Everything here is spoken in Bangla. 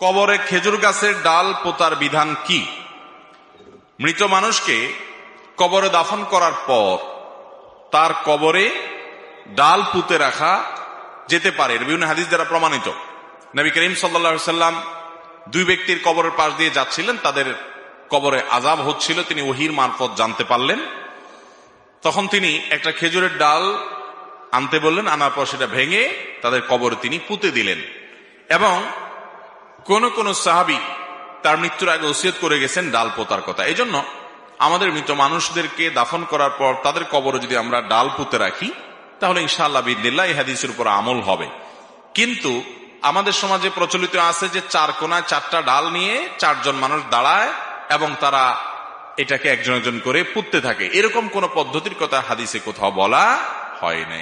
কবরে খেজুর গাছের ডাল পোতার বিধান কি? মৃত মানুষকে কবরে দাফন করার পর তার কবরে ডাল পুঁতে রাখা যেতে পারে, বিভিন্ন হাদিস দ্বারা প্রমাণিত। নবী করিম সাল্লাল্লাহু আলাইহি সাল্লাম দুই ব্যক্তির কবরের পাশ দিয়ে যাচ্ছিলেন, তাদের কবরে আযাব হচ্ছিল, তিনি ওহীর মারফত জানতে পারলেন। তখন তিনি একটা খেজুরের ডাল আনতে বললেন, আনার পর সেটা ভেঙে তাদের কবরে তিনি পুঁতে দিলেন। এবং কোন কোন সাহাবী তার মৃত্যুর আগে ওসিয়ত করে গেছেন ডাল পোতার কথা। এই জন্য আমাদের মৃত মানুষদেরকে দাফন করার পর তাদের কবরে যদি আমরা ডাল পুঁতে রাখি, তাহলে ইনশাআল্লাহ বিইذনিল্লাহ এই হাদিসের উপর আমল হবে। কিন্তু আমাদের সমাজে প্রচলিত আছে যে চার কোনায় চারটা ডাল নিয়ে চারজন মানুষ দাঁড়ায় এবং তারা এটাকে একজন একজন করে পুঁততে থাকে। এরকম কোন পদ্ধতির কথা হাদিসে কোথাও বলা হয় নাই।